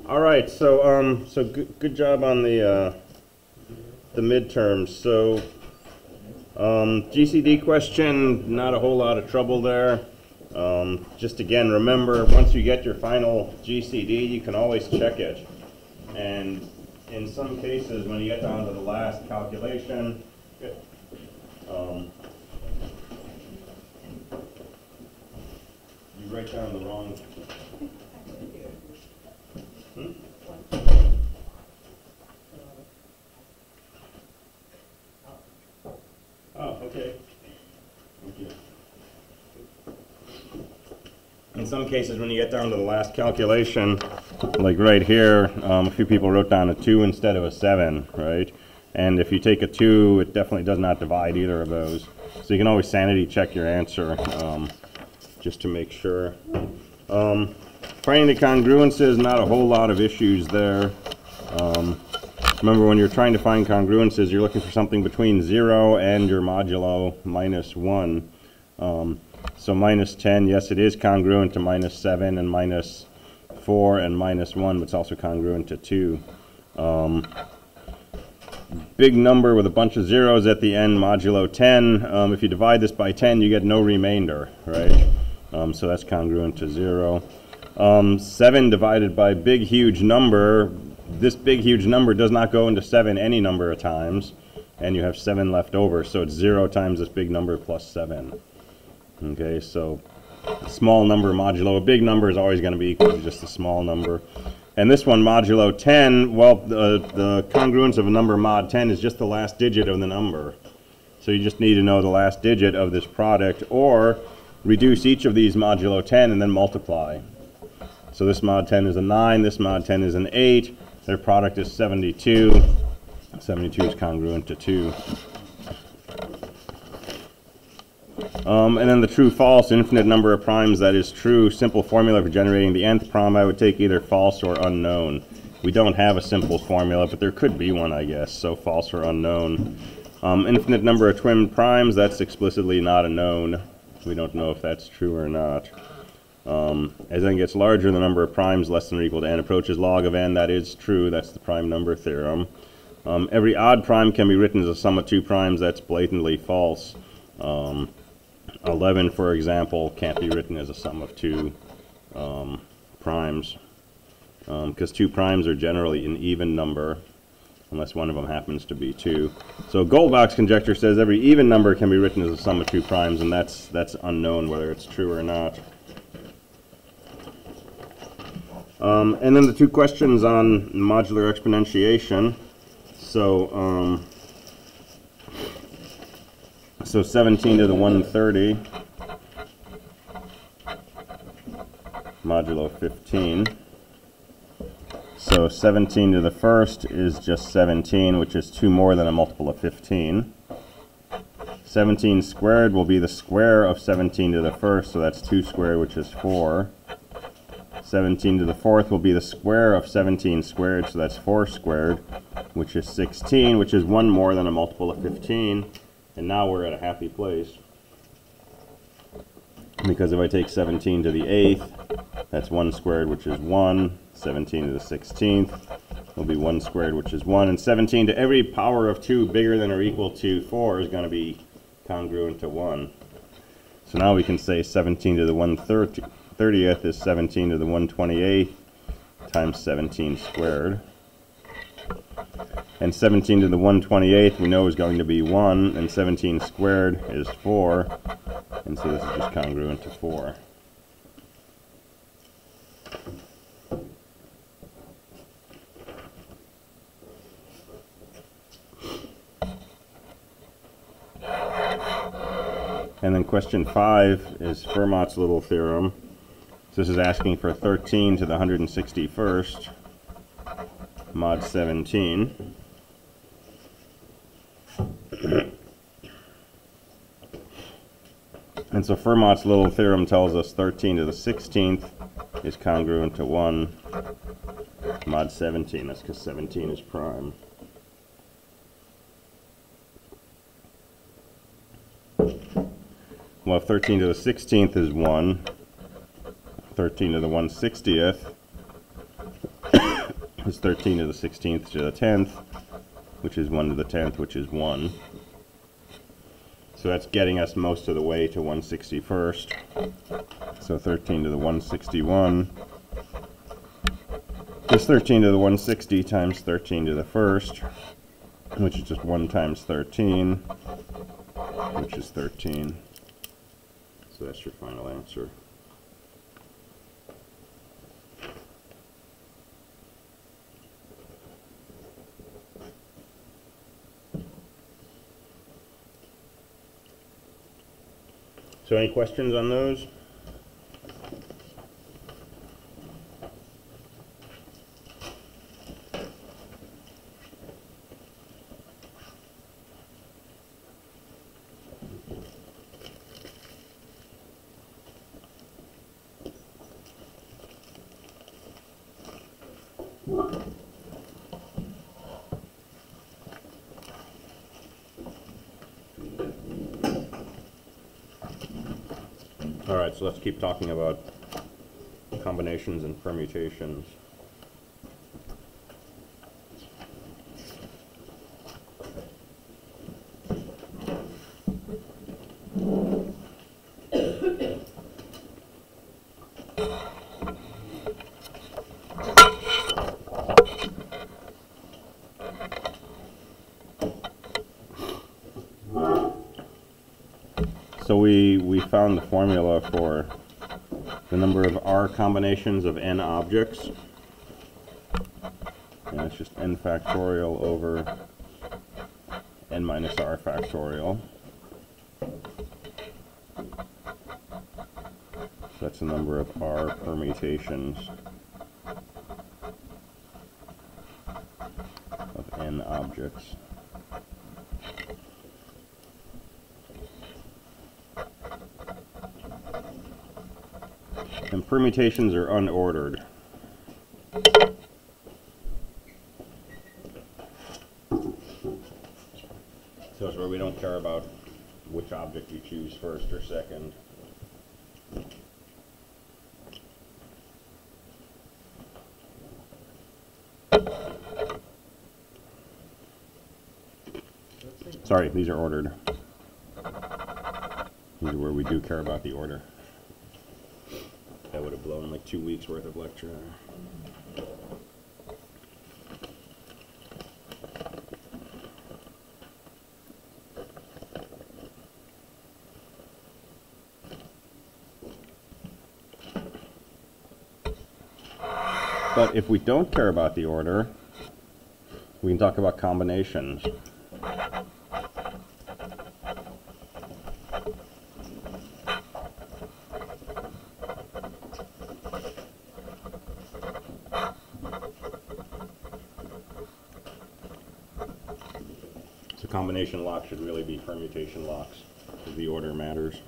All right, so good job on the midterms. So GCD question, not a whole lot of trouble there. Just again, remember, once you get your final GCD, you can always check it. And in some cases, when you get down to the last calculation, you write down the wrong. Oh, okay. Thank you. In some cases, when you get down to the last calculation, like right here, a few people wrote down a 2 instead of a 7, right? And if you take a 2, it definitely does not divide either of those. So you can always sanity check your answer, just to make sure. Finding the congruences, not a whole lot of issues there. Remember, when you're trying to find congruences, you're looking for something between 0 and your modulo minus 1. So minus 10, yes, it is congruent to minus 7 and minus 4 and minus 1, but it's also congruent to 2. Big number with a bunch of zeros at the end, modulo 10. If you divide this by 10, you get no remainder, right? So that's congruent to 0. 7 divided by big, huge number. This big, huge number does not go into 7 any number of times, and you have 7 left over, so it's 0 times this big number plus 7. Okay, so a small number modulo a big number is always going to be equal to just a small number. And this one, modulo 10, well, the congruence of a number mod 10 is just the last digit of the number. So you just need to know the last digit of this product, or reduce each of these modulo 10 and then multiply. So this mod 10 is a 9, this mod 10 is an 8, their product is 72. 72 is congruent to 2. And then the true-false, infinite number of primes that is true. Simple formula for generating the nth prime, I would take either false or unknown. We don't have a simple formula, but there could be one, I guess, so false or unknown. Infinite number of twin primes, that's explicitly not a known. We don't know if that's true or not. As n gets larger, the number of primes less than or equal to n approaches log of n. That is true. That's the prime number theorem. Every odd prime can be written as a sum of 2 primes. That's blatantly false. 11, for example, can't be written as a sum of 2 primes, because 2 primes are generally an even number, unless one of them happens to be 2. So Goldbach's conjecture says every even number can be written as a sum of 2 primes, and that's unknown whether it's true or not. And then the 2 questions on modular exponentiation. So 17 to the 130, modulo 15. So 17 to the first is just 17, which is 2 more than a multiple of 15. 17 squared will be the square of 17 to the first, so that's 2 squared, which is 4. 17 to the fourth will be the square of 17 squared, so that's 4 squared, which is 16, which is 1 more than a multiple of 15. And now we're at a happy place, because if I take 17 to the 8th, that's 1 squared, which is 1. 17 to the 16th will be 1 squared, which is 1. And 17 to every power of 2 bigger than or equal to 4 is going to be congruent to 1. So now we can say 17 to the 1/30th is 17 to the 1/28th times 17 squared. And 17 to the 1/28th we know is going to be 1, and 17 squared is 4, and so this is just congruent to 4. And then question 5 is Fermat's little theorem. So this is asking for 13 to the 161st mod 17. And so Fermat's little theorem tells us 13 to the 16th is congruent to 1 mod 17. That's because 17 is prime. Well, if 13 to the 16th is 1, 13 to the 1/60th is 13 to the 16th to the 10th, which is 1 to the 10th, which is 1. So that's getting us most of the way to 161st. So 13 to the 161 is 13 to the 160 times 13 to the 1st, which is just 1 times 13, which is 13. So that's your final answer. So any questions on those? All right, so let's keep talking about combinations and permutations. So we found the formula for the number of R combinations of n objects. And it's just n factorial over n minus R factorial. So that's the number of R permutations of n objects. And permutations are unordered. So it's where we don't care about which object you choose first or second. Sorry, these are ordered. These are where we do care about the order. That would have blown like 2 weeks worth of lecture. But if we don't care about the order, we can talk about combinations. So combination locks should really be permutation locks, because the order matters.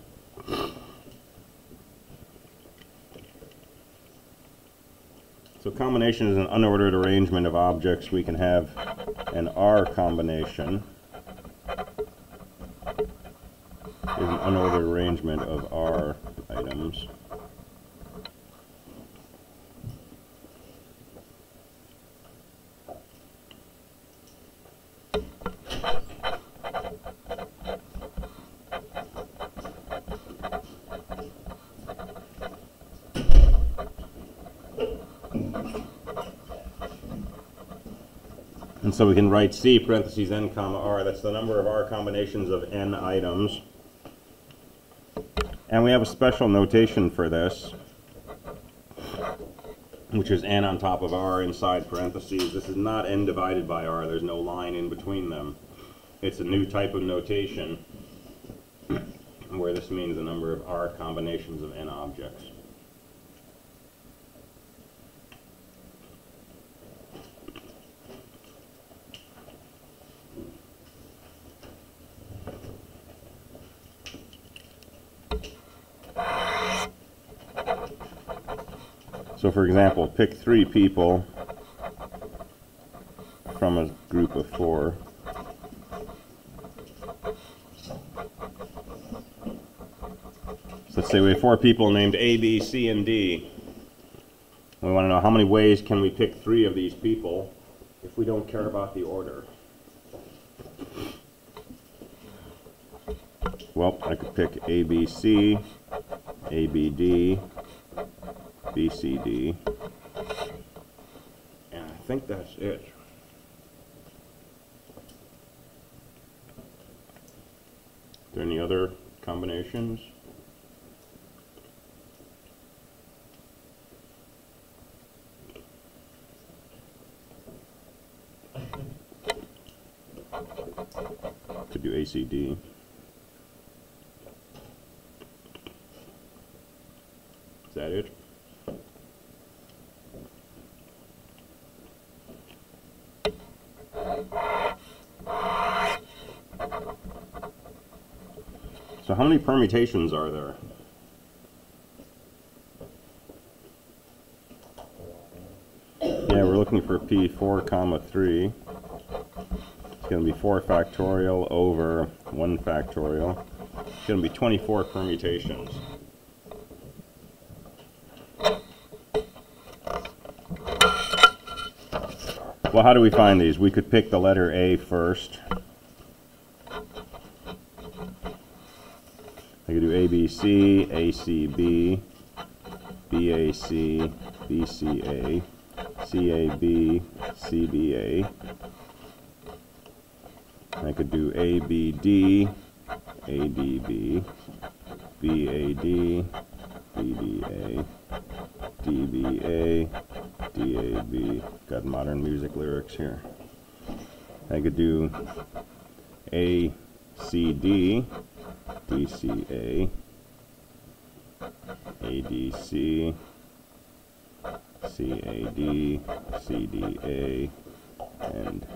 So combination is an unordered arrangement of objects. We can have an R combination is an unordered arrangement of R items. And so we can write C parentheses n comma R. That's the number of R combinations of n items. And we have a special notation for this, which is n on top of R inside parentheses. This is not n divided by R. There's no line in between them. It's a new type of notation where this means the number of R combinations of n objects. So for example, pick 3 people from a group of 4. So let's say we have 4 people named A, B, C, and D. We want to know how many ways can we pick 3 of these people if we don't care about the order. Well, I could pick ABC, ABD, BCD, and I think that's it. Are there any other combinations? Could do ACD. Is that it? So how many permutations are there? Yeah, we're looking for P4, comma 3. It's going to be 4 factorial over 1 factorial. It's going to be 24 permutations. Well, how do we find these? We could pick the letter A first. I could do ABC, ACB, BAC, BCA, CAB, CBA. I could do ABD, ADB, BAD, BDA, DBA, DAB. Got modern music lyrics here. I could do ACD, DCA, ADC, CAD, CDA, and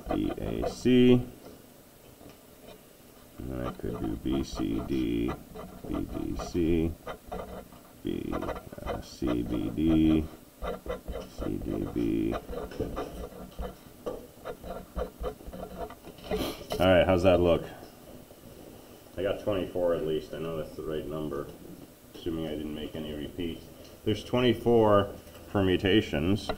DAC. And I could do BCD, BBC, CBD, CDB. All right, how's that look? I got 24 at least. I know that's the right number, assuming I didn't make any repeats. There's 24 permutations.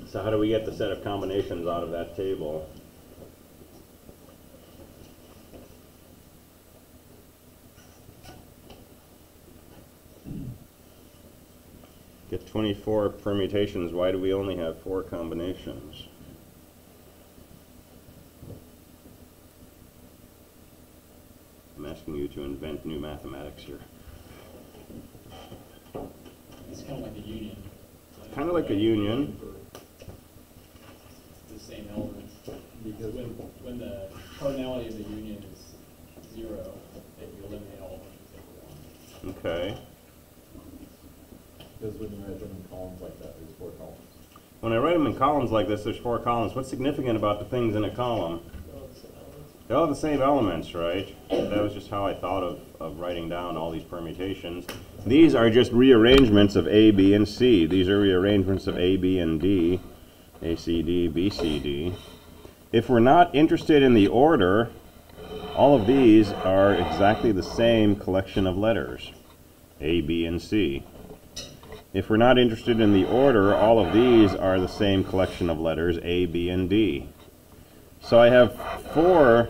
So how do we get the set of combinations out of that table? Get 24 permutations. Why do we only have 4 combinations? I'm asking you to invent new mathematics here. It's kind of like a union. Kind of like a union. The same elements. Because when the cardinality of the union is 0, then you eliminate all of them and take 1. Okay. Because when you write them in columns like that, there's 4 columns. When I write them in columns like this, there's 4 columns. What's significant about the things in a column? They're all the same elements, right? That was just how I thought of writing down all these permutations. These are just rearrangements of A, B, and C. These are rearrangements of A, B, and D, A, C, D, B, C, D. If we're not interested in the order, all of these are exactly the same collection of letters, A, B, and C. If we're not interested in the order, all of these are the same collection of letters, A, B, and D. So I have 4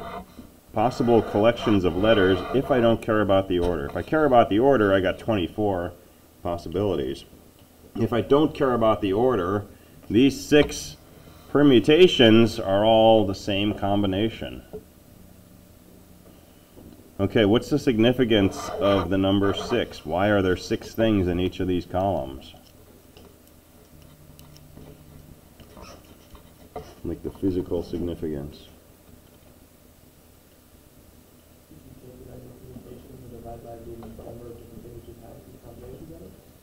possible collections of letters if I don't care about the order. If I care about the order, I got 24 possibilities. If I don't care about the order, these 6 permutations are all the same combination. Okay, what's the significance of the number 6? Why are there 6 things in each of these columns? Like the physical significance.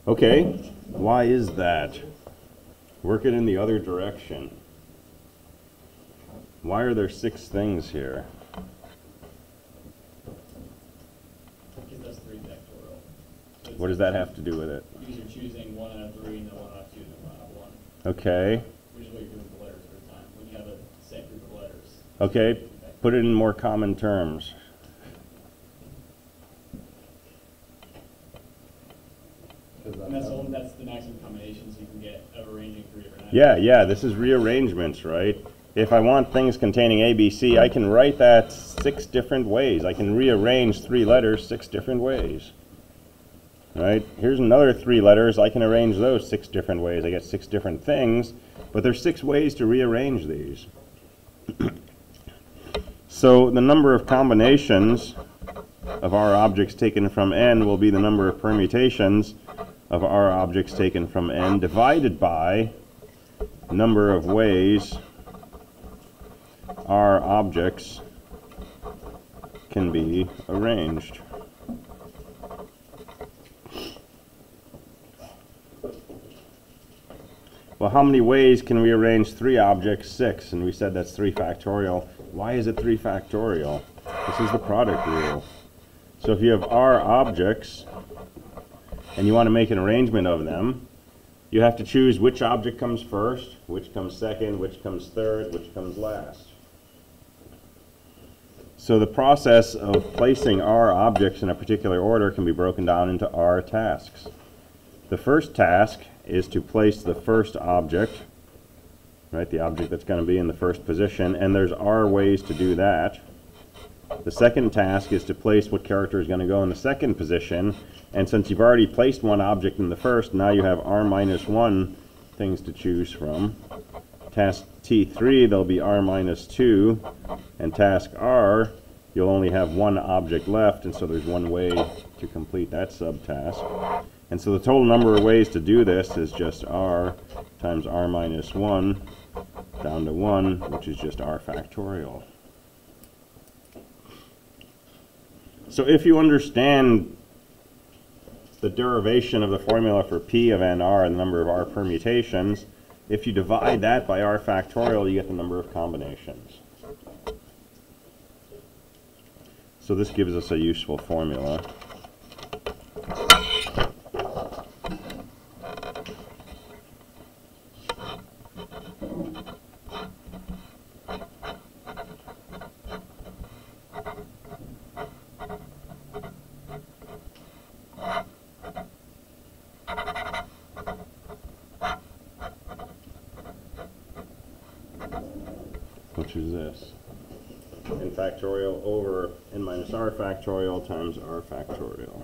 Okay, why is that? Work it in the other direction. Why are there 6 things here? Because that's 3 factorial. So What does that have to do with it? because you're choosing 1 out of 3, and then 1 out of 2, and then 1 out of 1. Okay, Which is what you're doing with the letters every time. When you have a set group of letters. okay. 3 factorial. Put it in more common terms. And that's the maximum combination, so you can get of arranging 3 different items. Yeah, this is rearrangements, right? If I want things containing ABC, I can write that 6 different ways. I can rearrange 3 letters 6 different ways. Right? Here's another 3 letters. I can arrange those 6 different ways. I get 6 different things, but there's 6 ways to rearrange these. So the number of combinations of R objects taken from N will be the number of permutations of R objects taken from N divided by number of ways R objects can be arranged. Well, how many ways can we arrange 3 objects? 6, and we said that's 3 factorial. Why is it 3 factorial? This is the product rule. So if you have R objects, and you want to make an arrangement of them, you have to choose which object comes first, which comes second, which comes third, which comes last. So the process of placing R objects in a particular order can be broken down into R tasks. The first task is to place the first object, right, the object that's going to be in the first position, and there's R ways to do that. The second task is to place what character is going to go in the second position, and since you've already placed one object in the first, now you have R minus 1 things to choose from. Task T3, there'll be R minus 2, and task R, you'll only have 1 object left, and so there's 1 way to complete that subtask. And so the total number of ways to do this is just R times R minus 1 down to 1, which is just R factorial. So if you understand the derivation of the formula for P of NR and the number of R permutations, if you divide that by R factorial, you get the number of combinations. So this gives us a useful formula. Which is this, n factorial over n minus r factorial times r factorial.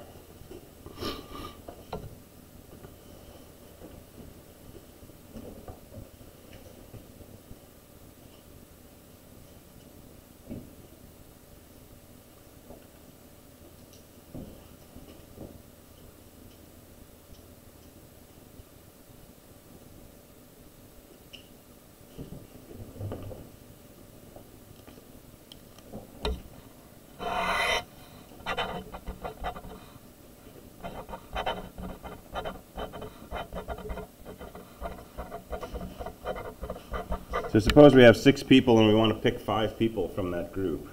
So suppose we have 6 people and we want to pick 5 people from that group.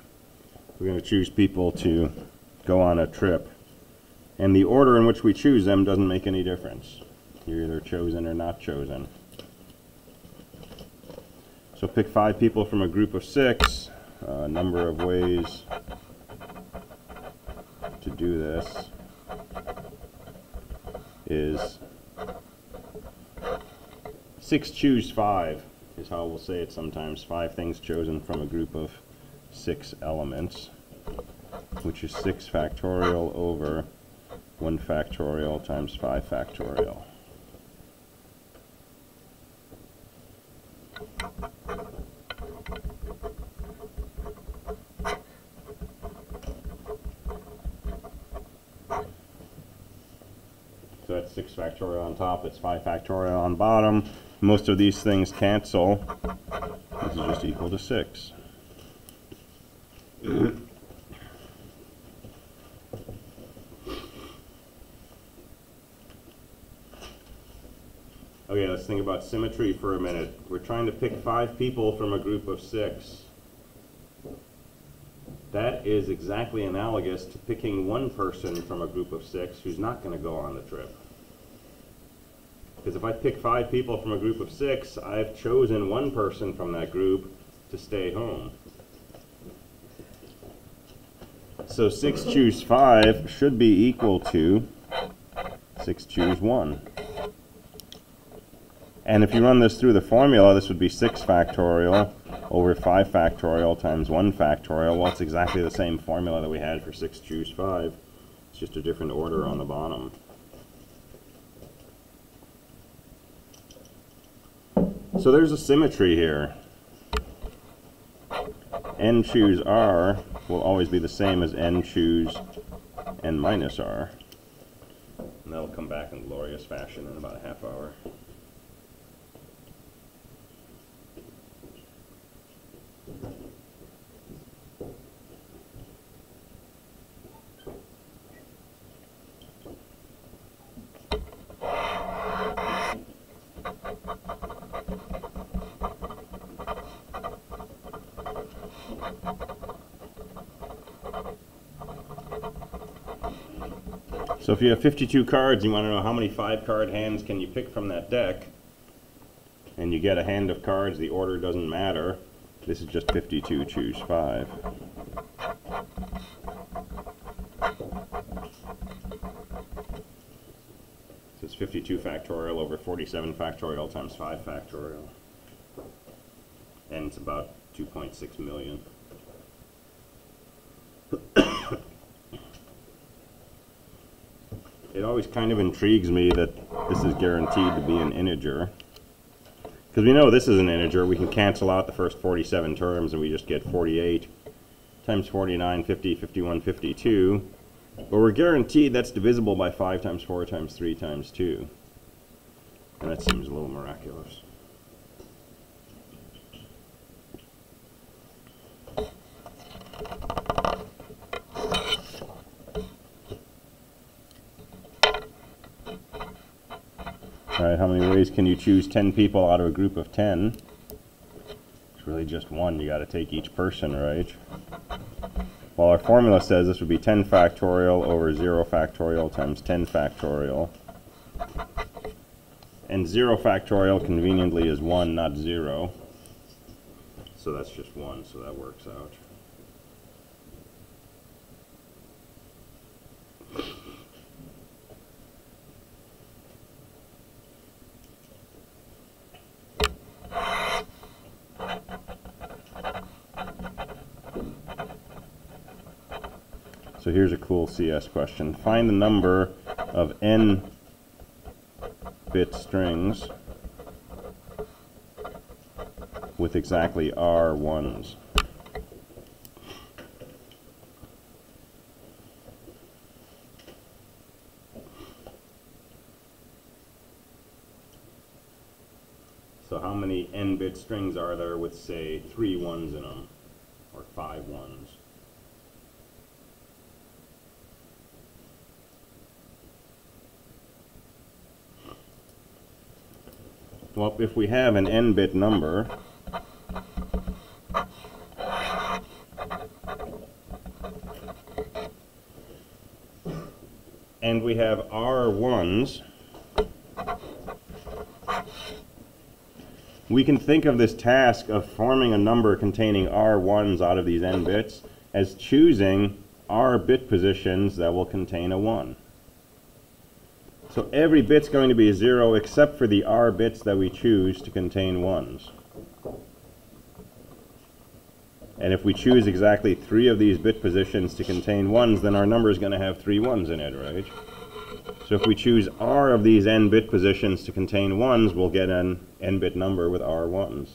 We're going to choose people to go on a trip. And the order in which we choose them doesn't make any difference. You're either chosen or not chosen. So pick 5 people from a group of 6. Number of ways to do this is 6 choose 5. Is how we'll say it sometimes. 5 things chosen from a group of 6 elements, which is 6 factorial over 1 factorial times 5 factorial. So that's 6 factorial on top, it's 5 factorial on bottom. Most of these things cancel. This is just equal to 6. Okay, let's think about symmetry for a minute. We're trying to pick 5 people from a group of 6. That is exactly analogous to picking 1 person from a group of 6 who's not going to go on the trip. Because if I pick 5 people from a group of 6, I've chosen 1 person from that group to stay home. So 6 choose 5 should be equal to 6 choose 1. And if you run this through the formula, this would be 6 factorial over 5 factorial times 1 factorial. Well, it's exactly the same formula that we had for 6 choose 5. It's just a different order on the bottom. So there's a symmetry here. N choose R will always be the same as N choose N minus R. And that'll come back in glorious fashion in about a half hour. So if you have 52 cards, you want to know how many 5-card hands can you pick from that deck, and you get a hand of cards, the order doesn't matter. This is just 52 choose 5. So it's 52 factorial over 47 factorial times 5 factorial. And it's about 2.6 million. It always kind of intrigues me that this is guaranteed to be an integer. Because we know this is an integer, we can cancel out the first 47 terms and we just get 48 times 49, 50, 51, 52. But we're guaranteed that's divisible by 5 times 4 times 3 times 2. And that seems a little miraculous. All right, how many ways can you choose 10 people out of a group of 10? It's really just one. You got to take each person, right? Well, our formula says this would be 10 factorial over 0 factorial times 10 factorial. And 0 factorial conveniently is 1, not 0. So that's just 1, so that works out. So here's a cool CS question. Find the number of n-bit strings with exactly R ones. So how many n-bit strings are there with, say, 3 ones in them, or 5 ones? Well, if we have an n-bit number, and we have R ones, we can think of this task of forming a number containing R ones out of these n bits as choosing R bit positions that will contain a 1. So every bit's going to be a 0 except for the R bits that we choose to contain 1s. And if we choose exactly 3 of these bit positions to contain 1s, then our number is going to have 3 1s in it, right? So if we choose R of these n bit positions to contain 1s, we'll get an n bit number with R 1s.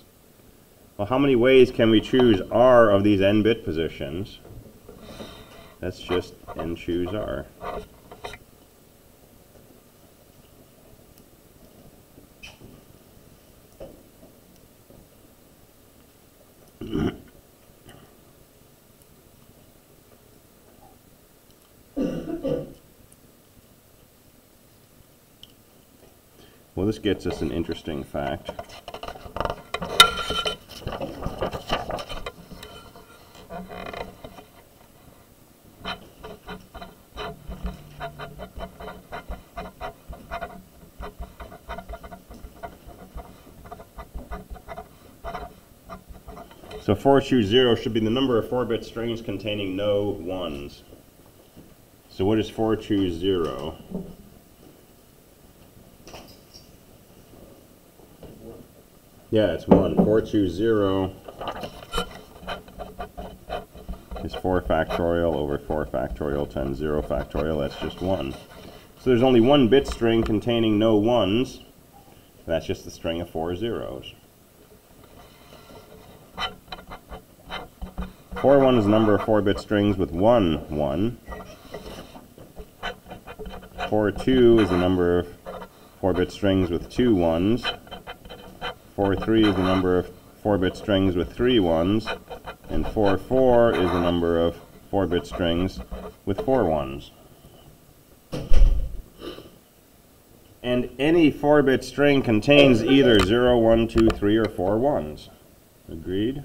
Well, how many ways can we choose R of these n bit positions? That's just n choose R. Well, this gets us an interesting fact. So 4 choose 0 should be the number of 4-bit strings containing no 1s. So what is 4 choose 0? Yeah, it's 1. 4 choose 0 is 4 factorial over 4 factorial times 0 factorial. That's just 1. So there's only one bit string containing no 1s. That's just the string of 4 zeros. 4 1 is the number of 4-bit strings with 1 1. 4 2 is the number of 4-bit strings with 2 1s. 4 3 is the number of 4-bit strings with 3 1s. And 4 4 is the number of 4-bit strings with 4 1s. And any 4-bit string contains either 0, 1, 2, 3, or 4 1s. Agreed?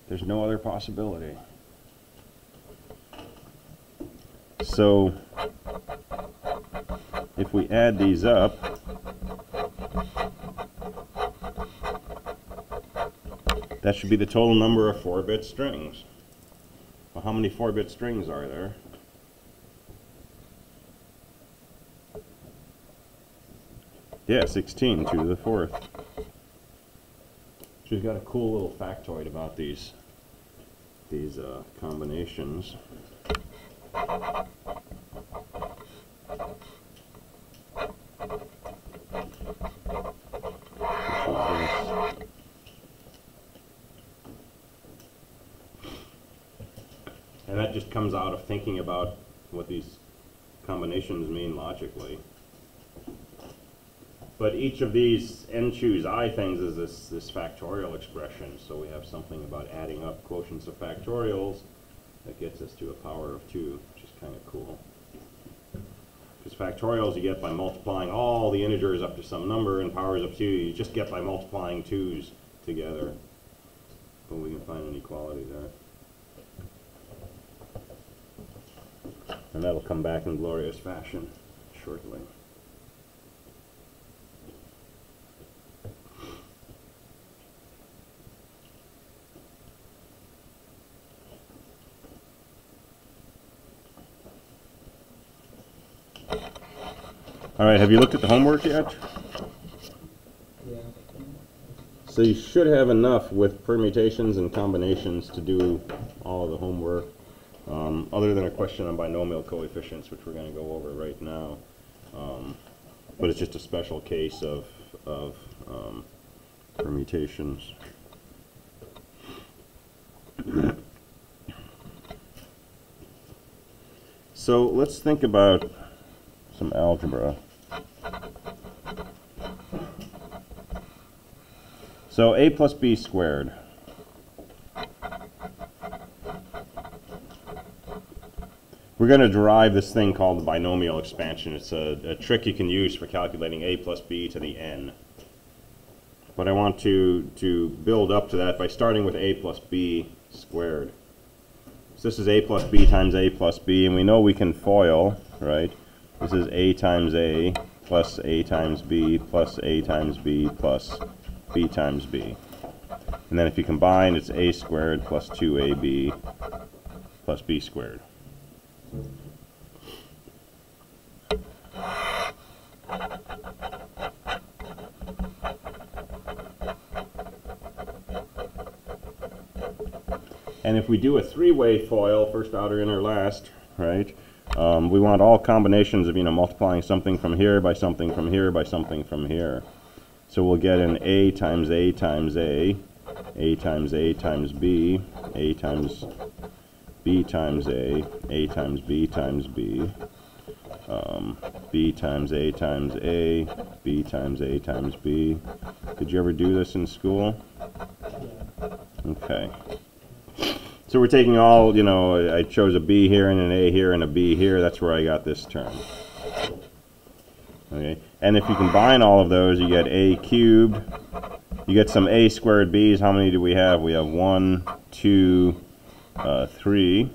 There's no other possibility. So, if we add these up, that should be the total number of 4-bit strings. Well, how many 4-bit strings are there? Yeah, 16, 2 to the 4th. She's got a cool little factoid about these combinations. And that just comes out of thinking about what these combinations mean logically. But each of these n choose I things is this factorial expression. So we have something about adding up quotients of factorials that gets us to a power of 2, which is kind of cool. Because factorials you get by multiplying all the integers up to some number, and powers of 2 you just get by multiplying 2's together. But we can find an equality there. And that'll come back in glorious fashion shortly. All right, have you looked at the homework yet? Yeah. So you should have enough with permutations and combinations to do all of the homework, other than a question on binomial coefficients, which we're going to go over right now. But it's just a special case of permutations. So let's think about some algebra. So a plus b squared. We're going to derive this thing called the binomial expansion. It's a trick you can use for calculating a plus b to the n. But I want to build up to that by starting with a plus b squared. So this is a plus b times a plus b, and we know we can FOIL, right? This is a times a plus a times b plus a times b plus b times b. And then if you combine, it's a squared plus 2ab plus b squared. And if we do a three-way FOIL, first, outer, inner, last, right? We want all combinations of, multiplying something from here by something from here by something from here. So we'll get an a times a times a times a times b, a times b times a times b times b, b times a times a, b times a times b. Did you ever do this in school? Okay. So we're taking all, I chose a b here and an a here and a b here. That's where I got this term. Okay. And if you combine all of those, you get a cubed. You get some a squared b's. How many do we have? We have 1, 2, 3.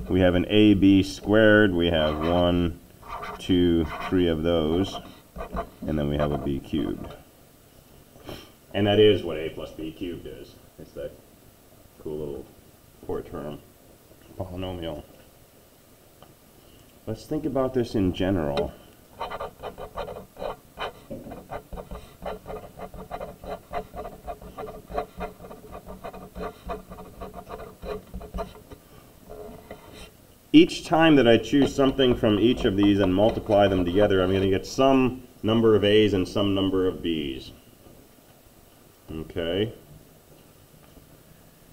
We have an ab squared. We have 1, 2, 3 of those. And then we have a b cubed. And that is what a plus b cubed is. It's that cool little 4-term polynomial. Let's think about this in general. Each time that I choose something from each of these and multiply them together, I'm going to get some number of a's and some number of b's. Okay.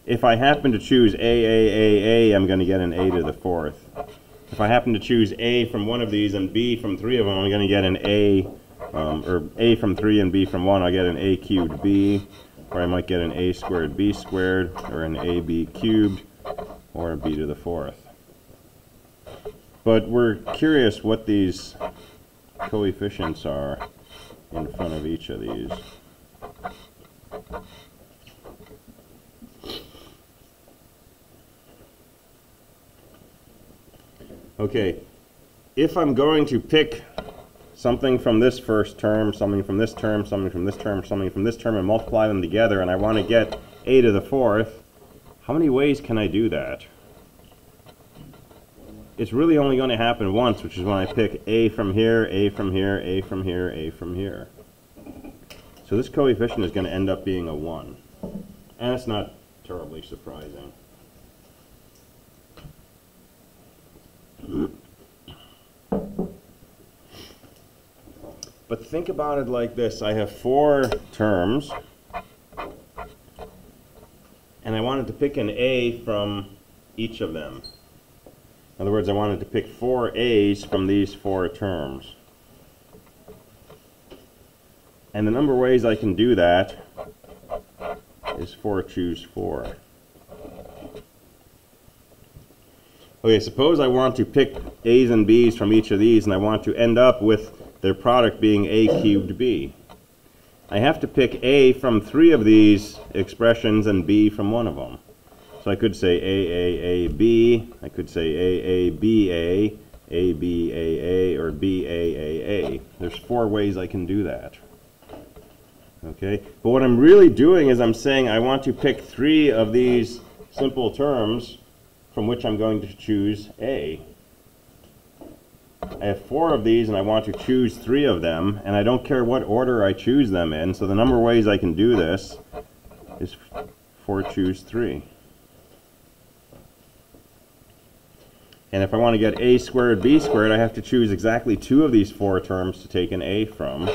If I happen to choose a, I'm going to get an a to the 4th. If I happen to choose a from one of these and b from 3 of them, I'm going to get an a, or a from 3 and b from 1, I'll get an a cubed b, or I might get an a squared b squared, or an ab cubed, or a b to the 4th. But we're curious what these coefficients are in front of each of these. Okay, if I'm going to pick something from this first term, something from this term, something from this term, something from this term, and multiply them together, and I want to get a to the 4th, how many ways can I do that? It's really only going to happen once, which is when I pick a from here, a from here, a from here, a from here. So this coefficient is going to end up being a 1. And it's not terribly surprising. But think about it like this. I have 4 terms, and I wanted to pick an a from each of them. In other words, I wanted to pick 4 a's from these 4 terms. And the number of ways I can do that is 4 choose 4. Okay, suppose I want to pick a's and b's from each of these, and I want to end up with their product being a cubed b. I have to pick a from 3 of these expressions and b from one of them. So I could say a, b, I could say b, a, or b, a. There's 4 ways I can do that. Okay, but what I'm really doing is I'm saying I want to pick 3 of these simple terms from which I'm going to choose a. I have 4 of these and I want to choose 3 of them, and I don't care what order I choose them in, so the number of ways I can do this is 4 choose 3. And if I want to get a squared b squared, I have to choose exactly 2 of these 4 terms to take an a from.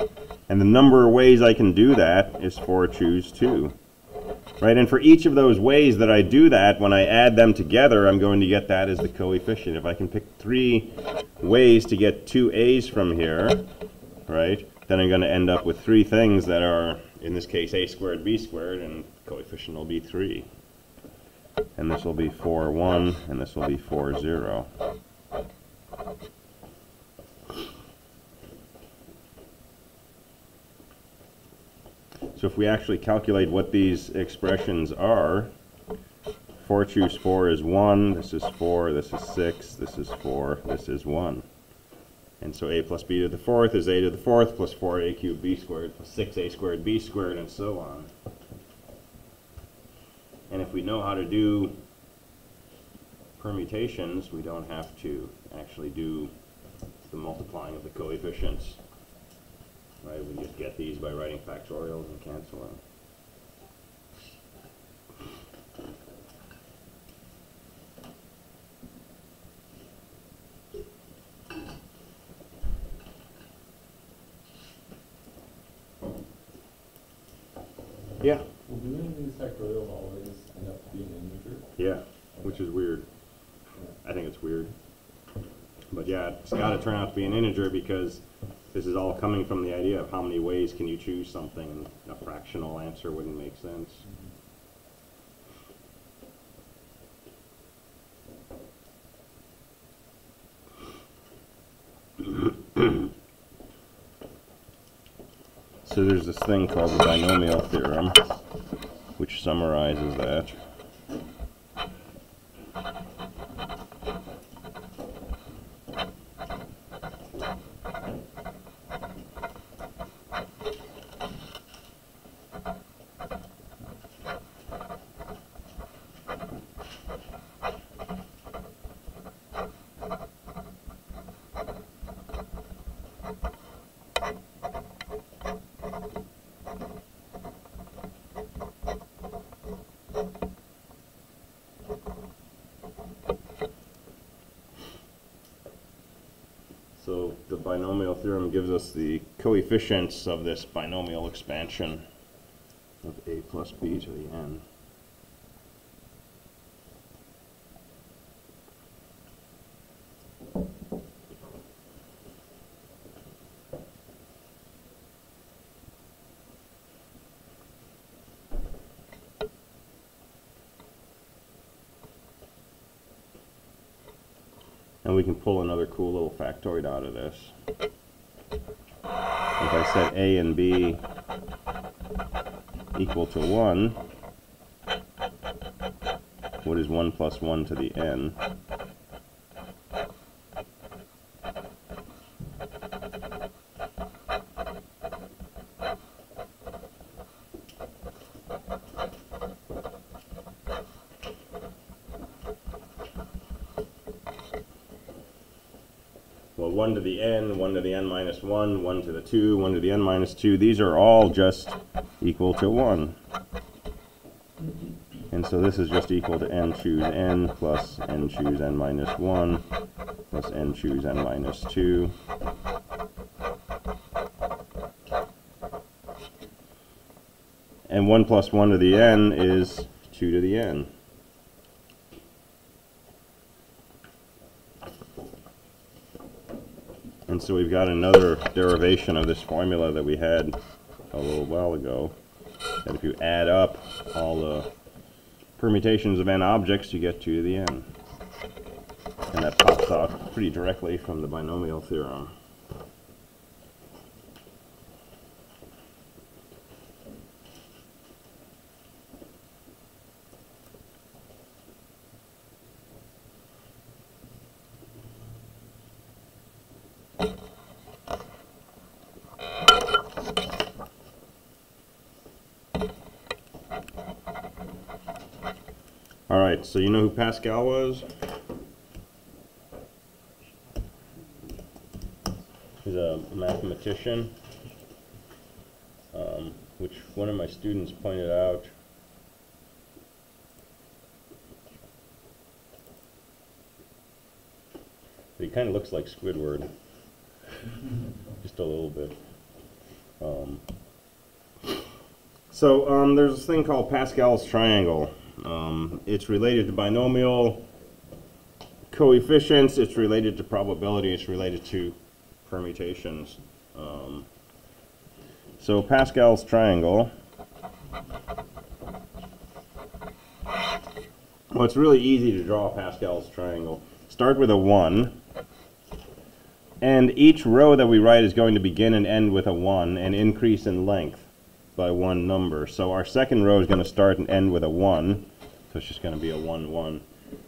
And the number of ways I can do that is 4 choose 2. Right? And for each of those ways that I do that, when I add them together, I'm going to get that as the coefficient. If I can pick 3 ways to get 2 a's from here, right, then I'm going to end up with 3 things that are, in this case, a squared b squared, and coefficient will be 3. And this will be 4, 1, and this will be 4, 0. So if we actually calculate what these expressions are, 4 choose 4 is 1, this is 4, this is 6, this is 4, this is 1. And so a plus b to the 4th is a to the 4th plus 4a cubed b squared plus 6a squared b squared, and so on. And if we know how to do permutations, we don't have to actually do the multiplying of the coefficients. Right? We just get these by writing factorials and canceling. Yeah. Well, do any of these factorials always end up being an integer? Yeah, which is weird. I think it's weird. But yeah, it's got to turn out to be an integer because this is all coming from the idea of how many ways can you choose something, and a fractional answer wouldn't make sense. So there's this thing called the Binomial Theorem, which summarizes that. binomial theorem gives us the coefficients of this binomial expansion of a plus b to the n. And we can pull another cool little factoid out of this. If I set a and b equal to 1, what is 1 plus 1 to the n? Well, 1 to the n, 1 to the n minus 1, 1 to the 2, 1 to the n minus 2, these are all just equal to 1. And so this is just equal to n choose n plus n choose n minus 1 plus n choose n minus 2. And 1 plus 1 to the n is 2 to the n. And so we've got another derivation of this formula that we had a little while ago. And if you add up all the permutations of n objects, you get 2 to the n. And that pops out pretty directly from the binomial theorem. Alright, so you know who Pascal was? He's a mathematician, which one of my students pointed out. He kind of looks like Squidward, just a little bit. So there's this thing called Pascal's triangle. It's related to binomial coefficients, it's related to probability, it's related to permutations. So Pascal's triangle, well, it's really easy to draw Pascal's triangle. Start with a 1, and each row that we write is going to begin and end with a 1 and increase in length by one number. So our second row is going to start and end with a 1, so it's just going to be a 1, 1.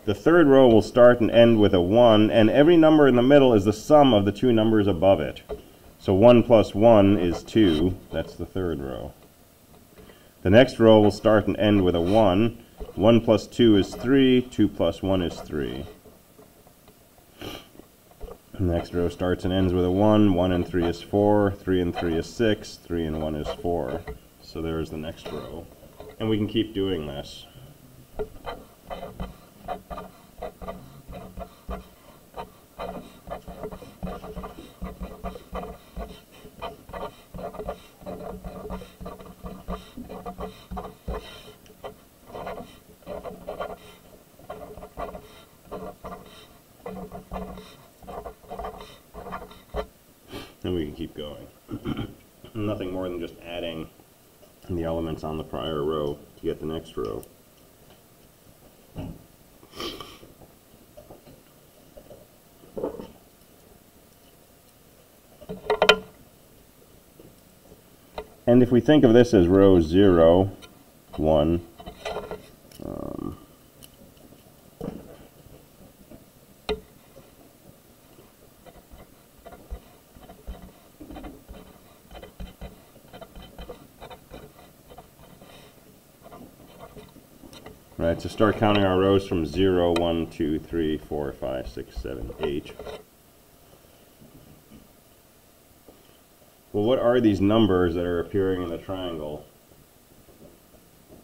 The third row will start and end with a 1, and every number in the middle is the sum of the two numbers above it. So 1 plus 1 is 2, that's the third row. The next row will start and end with a 1. 1 plus 2 is 3, 2 plus 1 is 3. The next row starts and ends with a 1. 1 and 3 is 4, 3 and 3 is 6, 3 and 1 is 4. So there's the next row. And we can keep doing this. And we can keep going. Nothing more than just adding the elements on the prior row to get the next row. And if we think of this as row 0, 1, right, so start counting our rows from 0, 1, 2, 3, 4, 5, 6, 7, 8. Well, what are these numbers that are appearing in the triangle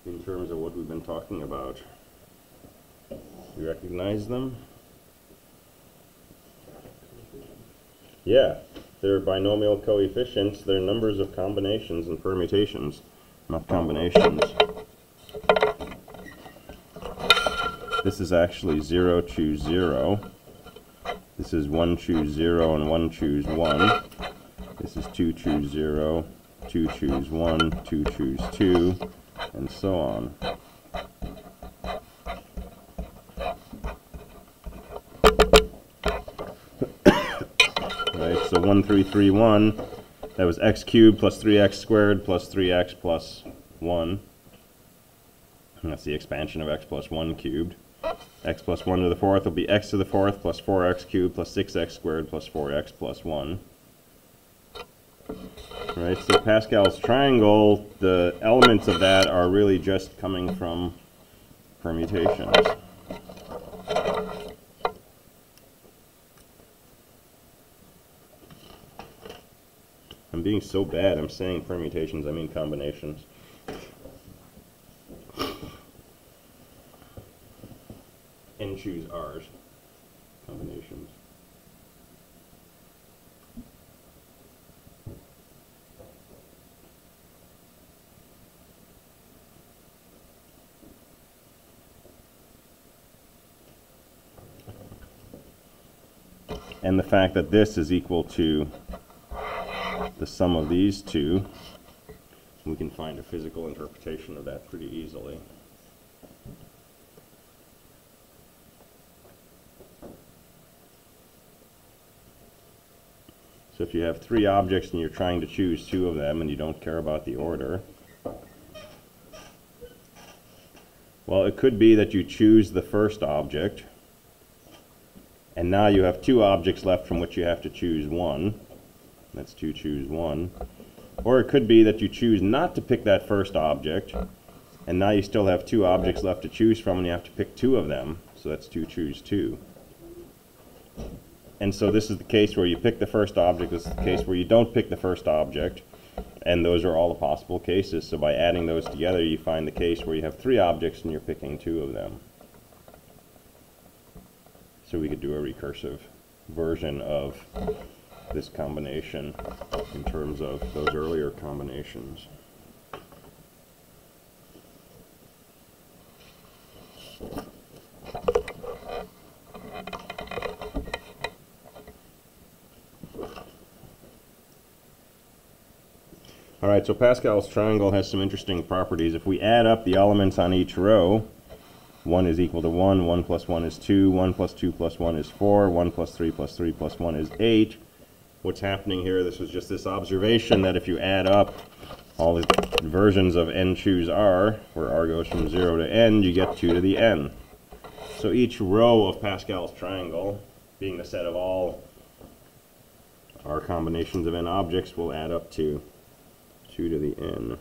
in terms of what we've been talking about? You recognize them? Yeah. They're binomial coefficients. They're numbers of combinations and permutations, not combinations. This is actually 0, choose 0. This is 1, choose 0, and 1, choose 1. This is 2, choose 0, 2, choose 1, 2, choose 2, and so on. Right, so 1, 3, 3, 1, that was x cubed plus 3x squared plus 3x plus 1. And that's the expansion of x plus 1 cubed. X plus 1 to the fourth will be x to the fourth plus 4x cubed plus 6x squared plus 4x plus 1. Right, so Pascal's triangle, the elements of that are really just coming from permutations. I'm being so bad, I'm saying permutations, I mean combinations. And choose R's, combinations. And the fact that this is equal to the sum of these two, we can find a physical interpretation of that pretty easily. So if you have three objects and you're trying to choose two of them and you don't care about the order, well, it could be that you choose the first object and now you have two objects left from which you have to choose one. That's 2, choose 1. Or it could be that you choose not to pick that first object, and now you still have two objects left to choose from, and you have to pick two of them. So that's 2, choose 2. And so this is the case where you pick the first object. This is the case where you don't pick the first object. And those are all the possible cases. So by adding those together, you find the case where you have three objects and you're picking two of them. So we could do a recursive version of this combination in terms of those earlier combinations. All right, so Pascal's triangle has some interesting properties. If we add up the elements on each row, 1 is equal to 1, 1 plus 1 is 2, 1 plus 2 plus 1 is 4, 1 plus 3 plus 3 plus 1 is 8. What's happening here, this was just this observation that if you add up all the versions of n choose r, where r goes from 0 to n, you get 2 to the n. So each row of Pascal's triangle, being the set of all r combinations of n objects, will add up to 2 to the n.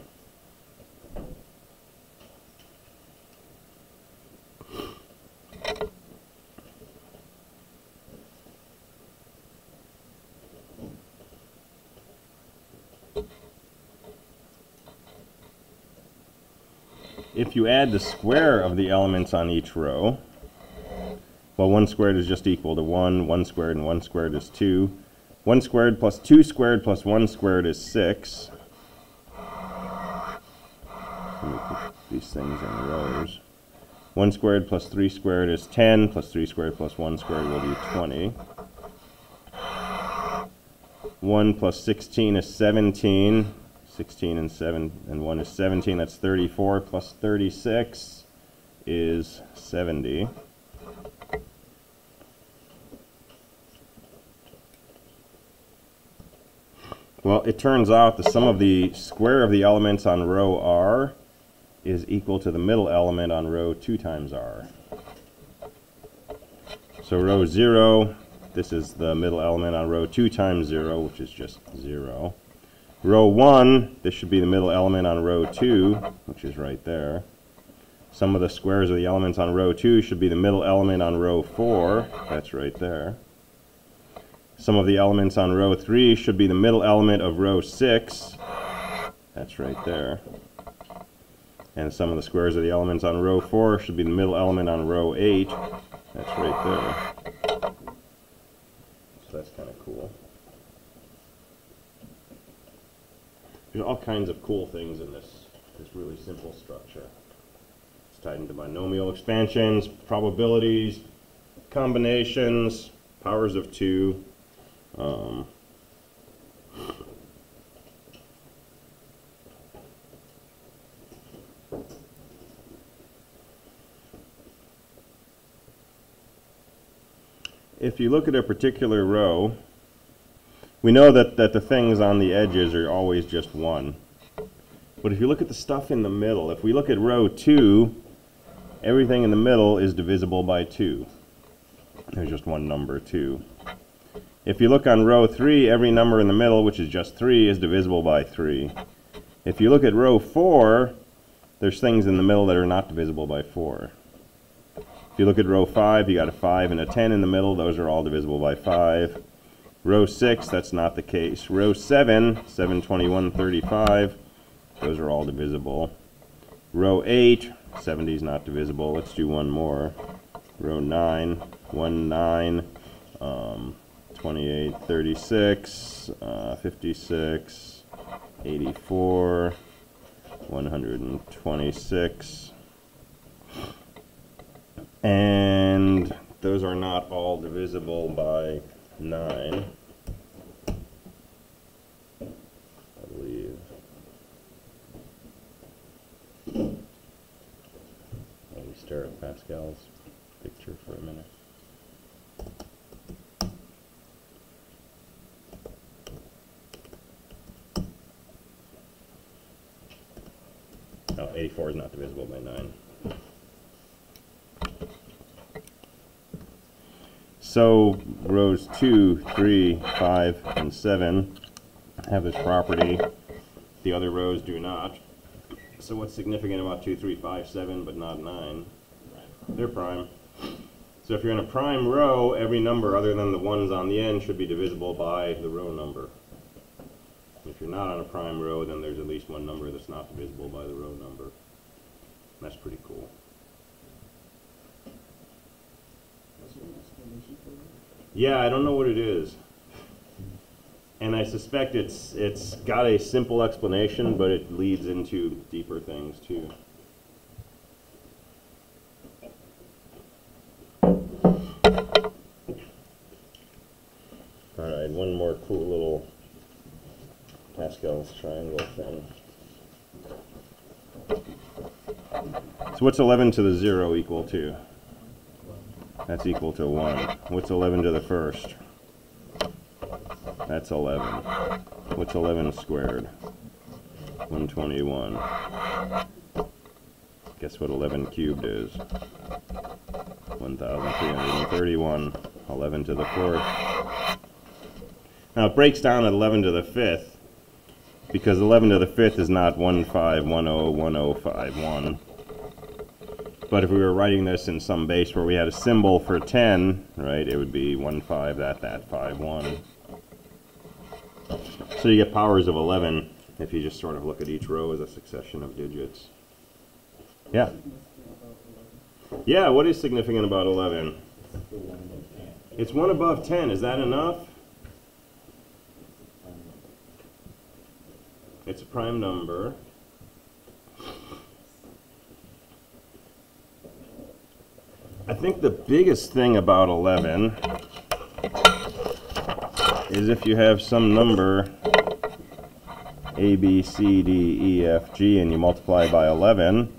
If you add the square of the elements on each row, well, 1 squared is just equal to 1, 1 squared and 1 squared is 2. 1 squared plus 2 squared plus 1 squared is 6. Let me put these things in rows. 1 squared plus 3 squared is 10, plus 3 squared plus 1 squared will be 20. 1 plus 16 is 17. 16 and 7 and 1 is 17, that's 34, plus 36 is 70. Well, it turns out the sum of the square of the elements on row r is equal to the middle element on row 2 times r. So row 0, this is the middle element on row 2 times 0, which is just 0. Row 1, this should be the middle element on row 2, which is right there. Sum of the squares of the elements on row 2 should be the middle element on row 4, that's right there. Sum of the elements on row 3 should be the middle element of row 6, that's right there. And sum of the squares of the elements on row 4 should be the middle element on row 8, that's right there. So that's kind of cool. There's all kinds of cool things in this really simple structure. It's tied into binomial expansions, probabilities, combinations, powers of 2. If you look at a particular row, we know that the things on the edges are always just 1. But if you look at the stuff in the middle, if we look at row 2, everything in the middle is divisible by 2. There's just one number, 2. If you look on row 3, every number in the middle, which is just 3, is divisible by 3. If you look at row 4, there's things in the middle that are not divisible by 4. If you look at row 5, you got a 5 and a 10 in the middle. Those are all divisible by 5. Row 6, that's not the case. Row 7, 7, 21, 35, those are all divisible. Row 8, 70 is not divisible. Let's do one more. Row 9, 1, 9, 28, 36, 56, 84, 126. And those are not all divisible by 9, I believe. Let me stare at Pascal's picture for a minute. No, 84 is not divisible by 9. So rows 2, 3, 5, and 7 have this property. The other rows do not. So what's significant about 2, 3, 5, 7, but not 9? They're prime. So if you're in a prime row, every number other than the ones on the end should be divisible by the row number. If you're not on a prime row, then there's at least one number that's not divisible by the row number. That's pretty cool. Yeah, I don't know what it is. And I suspect it's got a simple explanation, but it leads into deeper things too. Alright, one more cool little Pascal's triangle thing. So what's 11 to the 0 equal to? That's equal to 1. What's 11 to the first? That's 11. What's 11 squared? 121. Guess what 11 cubed is? 1,331. 11 to the fourth. Now it breaks down at 11 to the fifth, because 11 to the fifth is not 15101051. But if we were writing this in some base where we had a symbol for 10, right, it would be 15 that 51. So you get powers of 11 if you just sort of look at each row as a succession of digits. Yeah. Yeah, what is significant about 11? It's 1 above 10. Is that enough? It's a prime number. I think the biggest thing about 11 is if you have some number A, B, C, D, E, F, G, and you multiply by 11,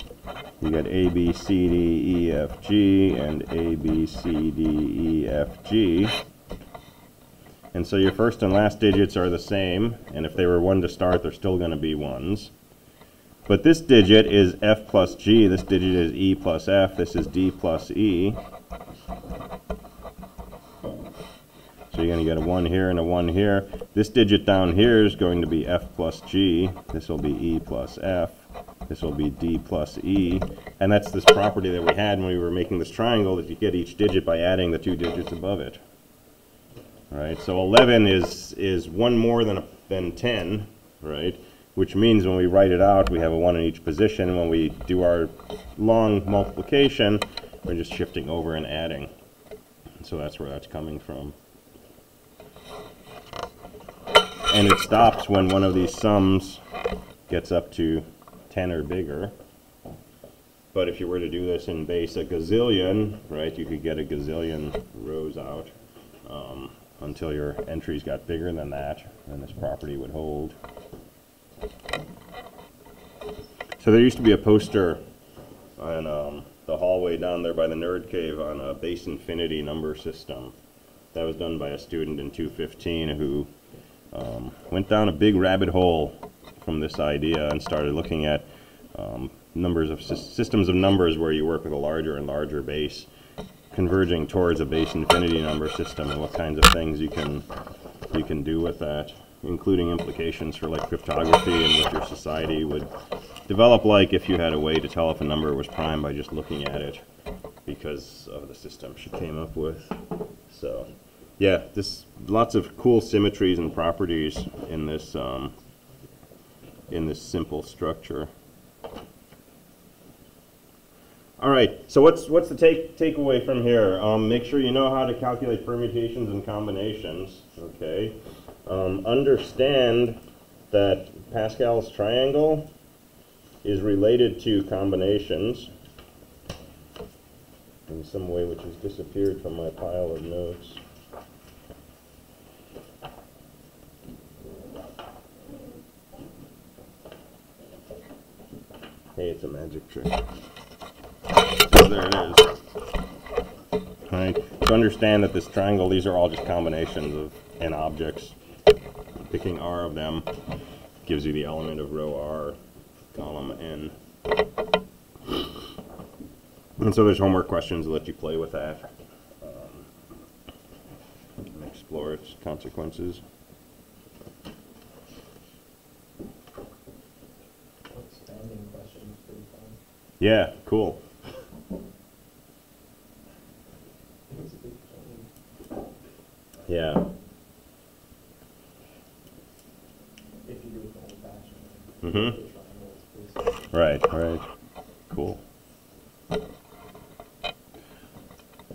you get A, B, C, D, E, F, G, and A, B, C, D, E, F, G. And so your first and last digits are the same, and if they were 1 to start, they're still going to be 1s. But this digit is F plus G, this digit is E plus F, this is D plus E. So you're going to get a 1 here and a 1 here. This digit down here is going to be F plus G, this will be E plus F, this will be D plus E. And that's this property that we had when we were making this triangle, that you get each digit by adding the 2 digits above it. Right, so 11 is 1 more than 10, right? Which means when we write it out, we have a 1 in each position. When we do our long multiplication, we're just shifting over and adding. So that's where that's coming from. And it stops when one of these sums gets up to 10 or bigger. But if you were to do this in base a gazillion, right, you could get a gazillion rows out until your entries got bigger than that, and this property would hold. So there used to be a poster on the hallway down there by the nerd cave on a base infinity number system. That was done by a student in 215 who went down a big rabbit hole from this idea and started looking at numbers of systems of numbers where you work with a larger and larger base, converging towards a base infinity number system, and what kinds of things you can do with that, including implications for like cryptography and what your society would develop like if you had a way to tell if a number was prime by just looking at it because of the system she came up with. So yeah, lots of cool symmetries and properties in this simple structure. All right, so what's the takeaway from here? Make sure you know how to calculate permutations and combinations, okay? Understand that Pascal's triangle is related to combinations in some way which has disappeared from my pile of notes. Hey, it's a magic trick. So there it is. Right. So understand that this triangle, these are all just combinations of n objects. Picking r of them gives you the element of row r, column n. And so there's homework questions that let you play with that and explore its consequences. Expanding questions, pretty fun. Yeah, cool. It's a big challenge. Yeah. If you do it the old-fashioned Mm-hmm. triangle, it's Right, right. Cool.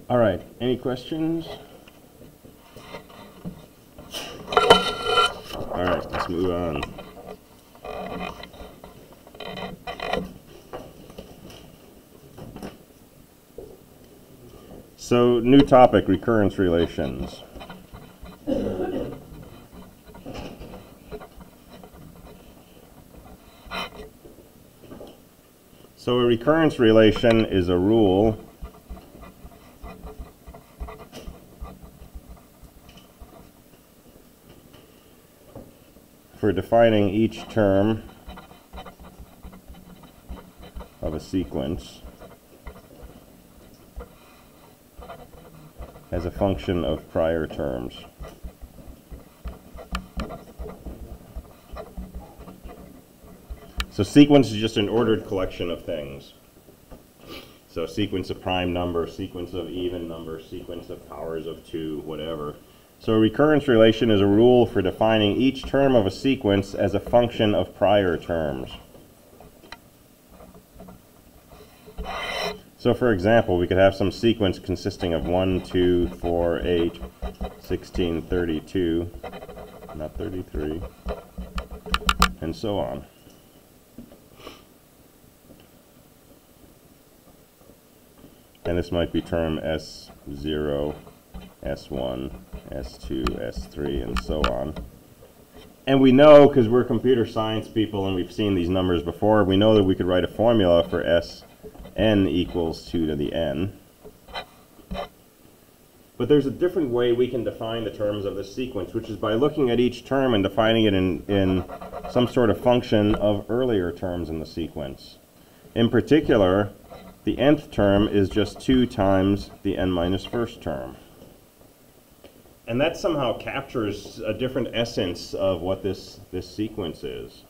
All right, any questions? All right, let's move on. So, new topic, recurrence relations. So a recurrence relation is a rule for defining each term of a sequence as a function of prior terms. So sequence is just an ordered collection of things. So sequence of prime number, sequence of even number, sequence of powers of 2, whatever. So a recurrence relation is a rule for defining each term of a sequence as a function of prior terms. So for example, we could have some sequence consisting of 1, 2, 4, 8, 16, 32, not 33, and so on. And this might be term S0, S1, S2, S3, and so on. And we know, because we're computer science people and we've seen these numbers before, we know that we could write a formula for Sn equals 2 to the n. But there's a different way we can define the terms of this sequence, which is by looking at each term and defining it in some sort of function of earlier terms in the sequence. In particular, the nth term is just 2 times the n minus first term. And that somehow captures a different essence of what this sequence is.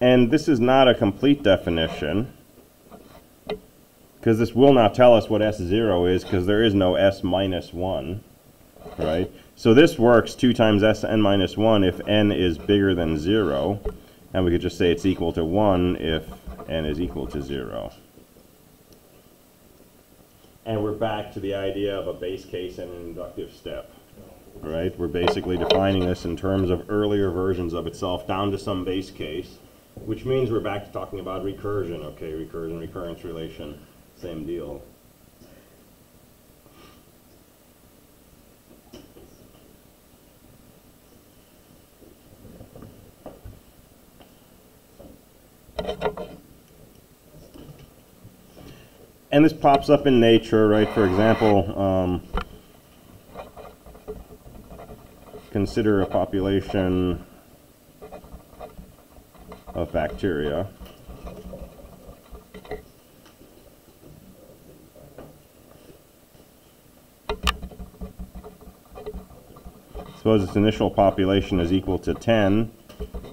And this is not a complete definition, because this will not tell us what S0 is, because there is no S minus 1, right? So this works 2 times Sn minus 1 if n is bigger than 0. And we could just say it's equal to 1 if n is equal to 0. And we're back to the idea of a base case and an inductive step. right? We're basically defining this in terms of earlier versions of itself down to some base case, which means we're back to talking about recursion, okay? Recursion, recurrence relation, same deal. And this pops up in nature, right? For example, consider a population of bacteria. Suppose its initial population is equal to 10,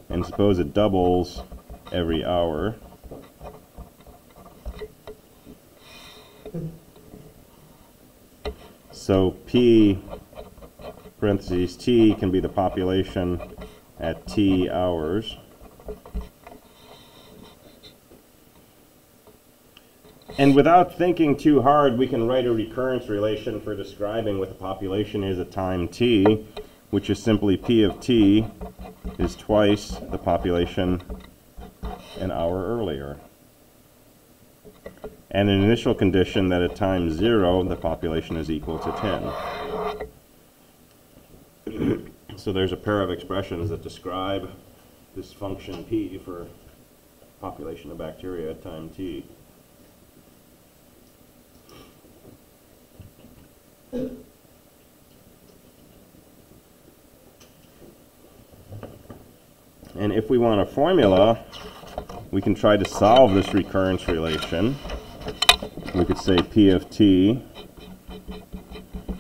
and suppose it doubles every hour. So P parentheses T can be the population at T hours. And without thinking too hard, we can write a recurrence relation for describing what the population is at time T, which is simply P of T is twice the population an hour earlier. And an initial condition that at time 0, the population is equal to 10. So there's a pair of expressions that describe this function P for population of bacteria at time T. And if we want a formula, we can try to solve this recurrence relation. We could say P of T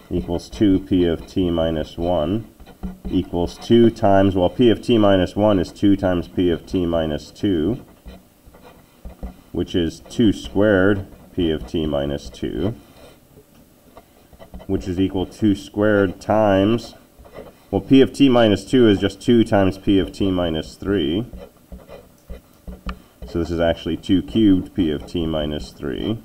equals 2 P of T minus 1 equals 2 times, well, P of T minus 1 is 2 times P of T minus 2, which is 2 squared P of T minus 2, which is equal to 2 squared times, well, P of T minus 2 is just 2 times P of T minus 3. So this is actually 2 cubed P of T minus 3.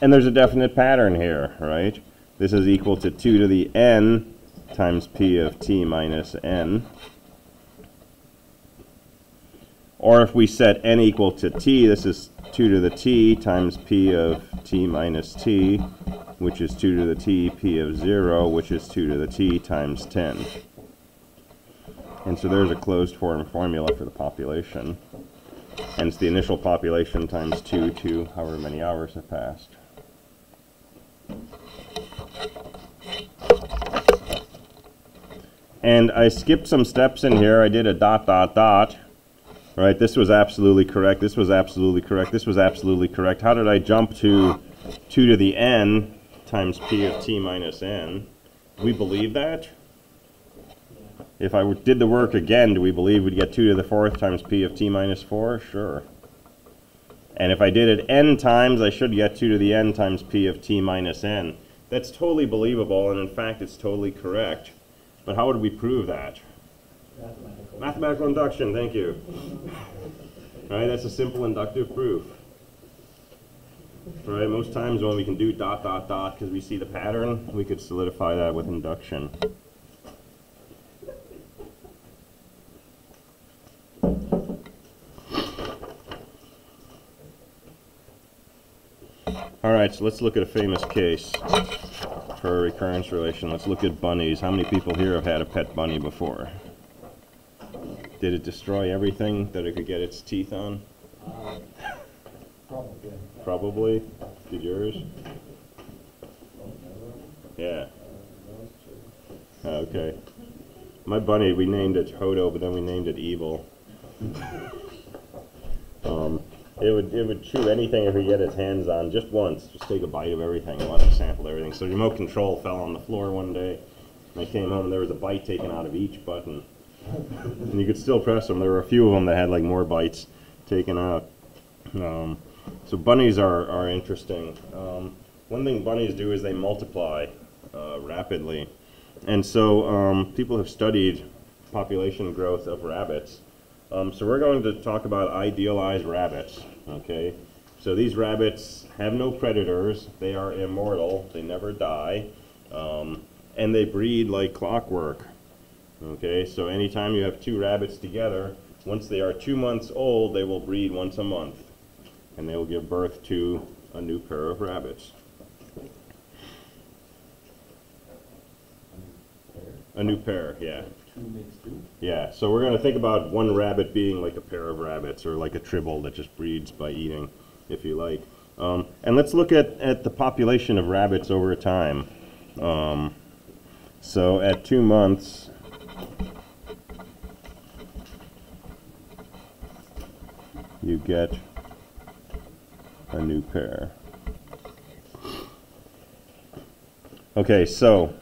And there's a definite pattern here, right? This is equal to 2 to the n times P of T minus n. Or if we set n equal to t, this is 2 to the t times P of T minus t, which is 2 to the t P of 0, which is 2 to the t times 10. And so there's a closed form formula for the population. Hence the initial population times 2 to however many hours have passed. And I skipped some steps in here. I did a dot, dot, dot. Right, this was absolutely correct. This was absolutely correct. This was absolutely correct. How did I jump to 2 to the n times P of T minus n? Do we believe that? If I did the work again, do we believe we'd get 2 to the 4th times P of T minus 4? Sure. And if I did it n times, I should get 2 to the n times P of T minus n. That's totally believable, and in fact, it's totally correct. But how would we prove that? Mathematical induction, thank you. Right, that's a simple inductive proof. Right, most times when we can do dot, dot, dot, because we see the pattern, we could solidify that with induction. All right, so let's look at a famous case for a recurrence relation. Let's look at bunnies. How many people here have had a pet bunny before? Did it destroy everything that it could get its teeth on? Probably. Probably. Did yours? Yeah. Okay. My bunny, we named it Hodo, but then we named it Evil. It would chew anything if we get its hands on just once. Just take a bite of everything. It wanted to sample everything. So the remote control fell on the floor one day. And I came home and there was a bite taken out of each button. And you could still press them. There were a few of them that had like more bites taken out. So bunnies are interesting. One thing bunnies do is they multiply rapidly. And so people have studied population growth of rabbits. So we're going to talk about idealized rabbits, okay? So these rabbits have no predators. They are immortal. They never die. and they breed like clockwork. Okay, so anytime you have 2 rabbits together, once they are 2 months old, they will breed once a month, and they will give birth to a new pair of rabbits. A new pair, yeah. 2 makes 2? Yeah, so we're going to think about one rabbit being like a pair of rabbits, or like a tribble that just breeds by eating, if you like. And let's look at the population of rabbits over time. So at 2 months, you get a new pair. Okay, so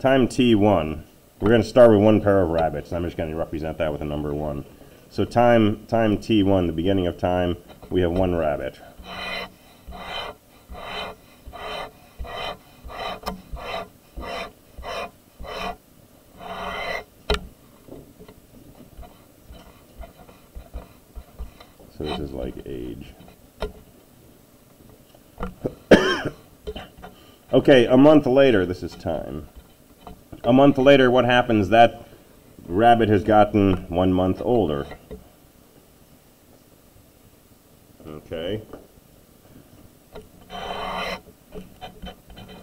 time t1, we're going to start with 1 pair of rabbits. I'm just going to represent that with a number 1. So time t1, the beginning of time, we have 1 rabbit. So this is like age. Okay, a month later, this is time. A month later, what happens? That rabbit has gotten 1 month older. Okay.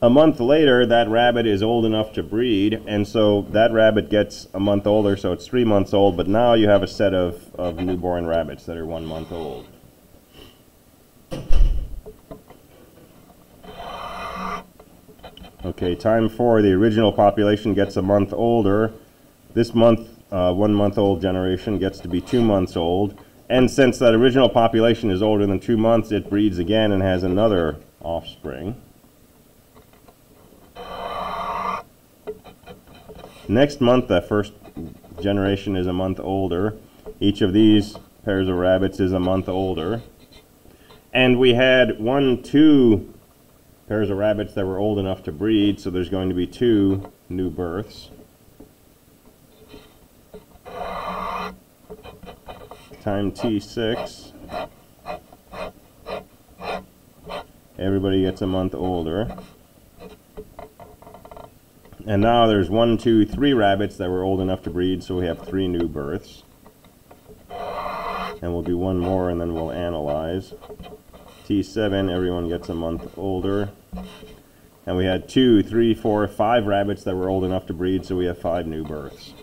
A month later, that rabbit is old enough to breed, and so that rabbit gets a month older, so it's 3 months old, but now you have a set of newborn rabbits that are 1 month old. Okay, time 4, the original population gets a month older. This month, 1 month old generation gets to be 2 months old. And since that original population is older than 2 months, it breeds again and has another offspring. Next month, that first generation is a month older. Each of these pairs of rabbits is a month older. And we had 2 pairs of rabbits that were old enough to breed, so there's going to be 2 new births. Time t6, everybody gets a month older. And now there's 1, 2, 3 rabbits that were old enough to breed, so we have 3 new births. And we'll do 1 more and then we'll analyze. T7, everyone gets a month older. And we had 2, 3, 4, 5 rabbits that were old enough to breed, so we have 5 new births.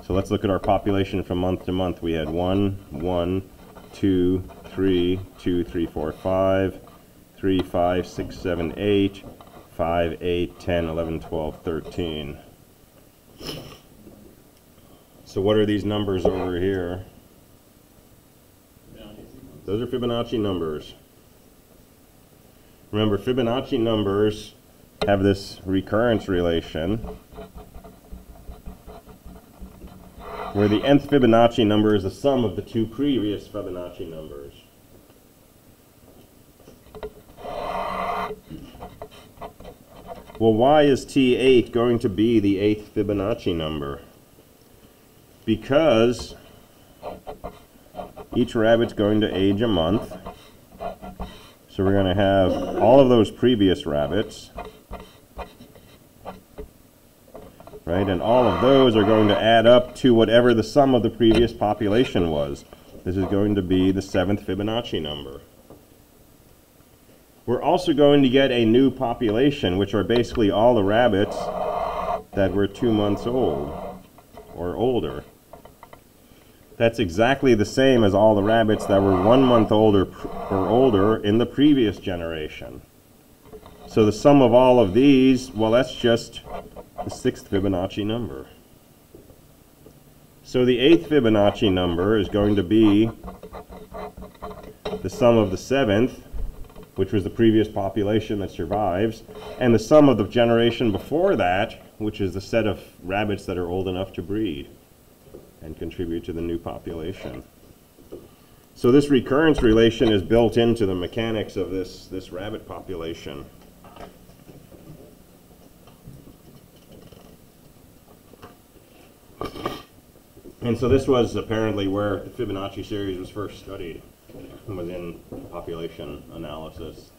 So let's look at our population from month to month. We had 1, 1, 2, 3, 2, 3, 4, 5, 3, 5, 6, 7, 8, 5, 8, 10, 11, 12, 13. So what are these numbers over here? Those are Fibonacci numbers. Remember, Fibonacci numbers have this recurrence relation where the nth Fibonacci number is the sum of the 2 previous Fibonacci numbers. Well, why is T8 going to be the 8th Fibonacci number? Because each rabbit's going to age a month. So we're going to have all of those previous rabbits, right? And all of those are going to add up to whatever the sum of the previous population was. This is going to be the 7th Fibonacci number. We're also going to get a new population, which are basically all the rabbits that were 2 months old or older. That's exactly the same as all the rabbits that were 1 month old or older in the previous generation. So the sum of all of these, well, that's just the 6th Fibonacci number. So the 8th Fibonacci number is going to be the sum of the 7th, which was the previous population that survives, and the sum of the generation before that, which is the set of rabbits that are old enough to breed and contribute to the new population. So this recurrence relation is built into the mechanics of this rabbit population. And so this was apparently where the Fibonacci series was first studied. within population analysis.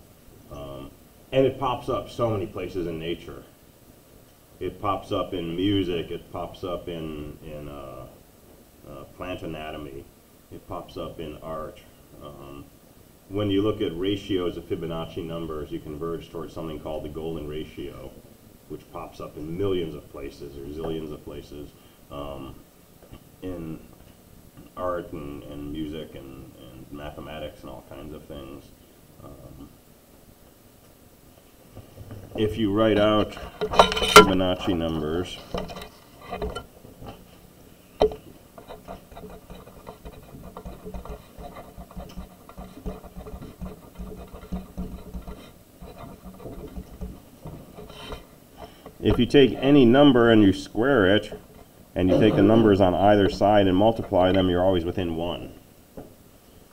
And it pops up so many places in nature. It pops up in music, it pops up in plant anatomy, it pops up in art. When you look at ratios of Fibonacci numbers, you converge towards something called the golden ratio, which pops up in millions of places or zillions of places in art and music and mathematics and all kinds of things. If you write out Fibonacci numbers, if you take any number and you square it, and you take the numbers on either side and multiply them, you're always within 1.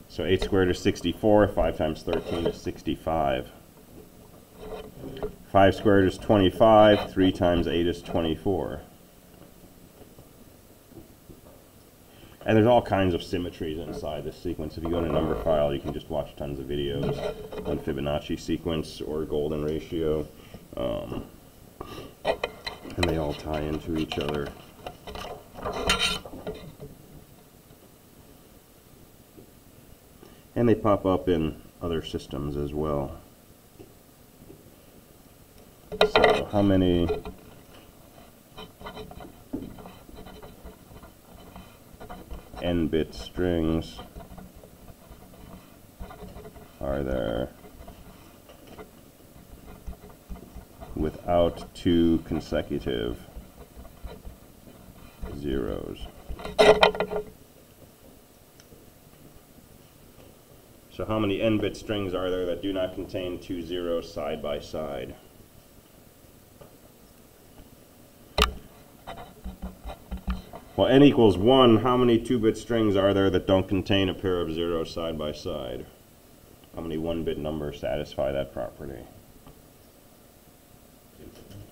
So 8 squared is 64, 5 times 13 is 65. 5 squared is 25, 3 times 8 is 24. And there's all kinds of symmetries inside this sequence. If you go to number file, you can just watch tons of videos on Fibonacci sequence or golden ratio. And they all tie into each other. And they pop up in other systems as well. So how many n-bit strings are there without 2 consecutive zeros? So how many n-bit strings are there that do not contain 2 zeros side by side? Well, n equals 1, how many 2-bit strings are there that don't contain a pair of zeros side by side? How many 1-bit numbers satisfy that property?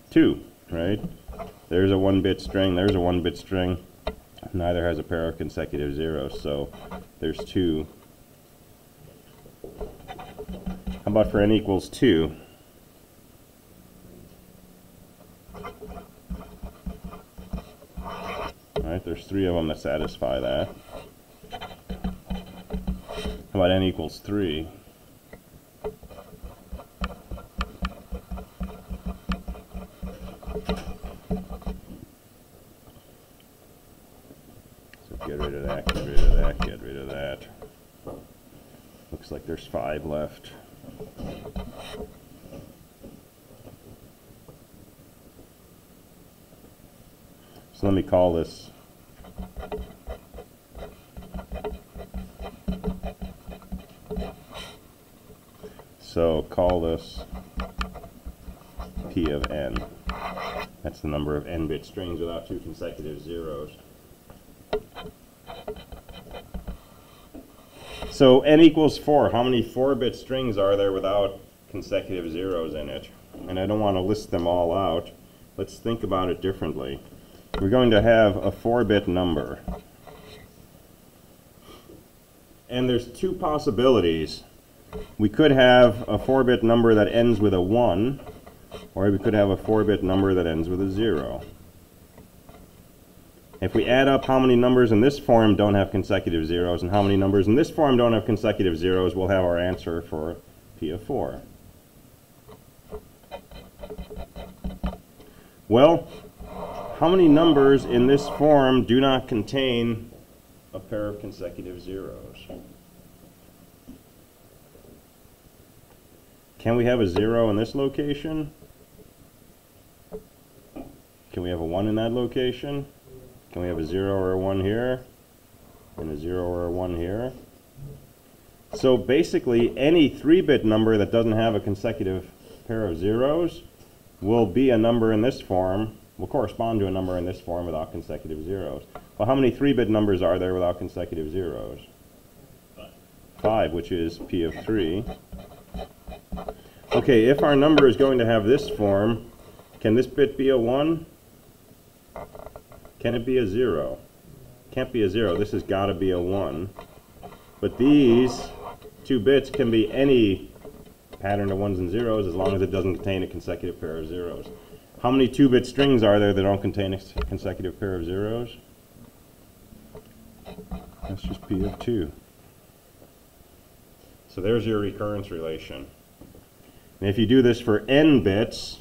2, right? There's a 1-bit string, there's a 1-bit string. Neither has a pair of consecutive zeros, so there's 2. How about for n equals 2? Alright, there's 3 of them that satisfy that. How about n equals 3? So get rid of that, get rid of that, get rid of that. Looks like there's 5 left. So let me call this call this P of n. That's the number of n-bit strings without 2 consecutive zeros. So n equals 4. How many 4-bit strings are there without consecutive zeros in it? And I don't want to list them all out. Let's think about it differently. We're going to have a 4-bit number. And there's 2 possibilities. We could have a 4-bit number that ends with a 1, or we could have a 4-bit number that ends with a 0. If we add up how many numbers in this form don't have consecutive zeros and how many numbers in this form don't have consecutive zeros, we'll have our answer for P of 4. Well, how many numbers in this form do not contain a pair of consecutive zeros? Can we have a 0 in this location? Can we have a 1 in that location? Can we have a 0 or a 1 here? And a 0 or a 1 here? So basically, any 3-bit number that doesn't have a consecutive pair of zeros will be a number in this form, will correspond to a number in this form without consecutive zeros. Well, how many 3-bit numbers are there without consecutive zeros? 5, which is P of 3. Okay, if our number is going to have this form, can this bit be a 1? Can it be a 0? Can't be a 0. This has got to be a 1. But these 2 bits can be any pattern of 1s and 0s as long as it doesn't contain a consecutive pair of zeros. How many 2-bit strings are there that don't contain a consecutive pair of zeros? That's just P of 2. So there's your recurrence relation. And if you do this for n bits,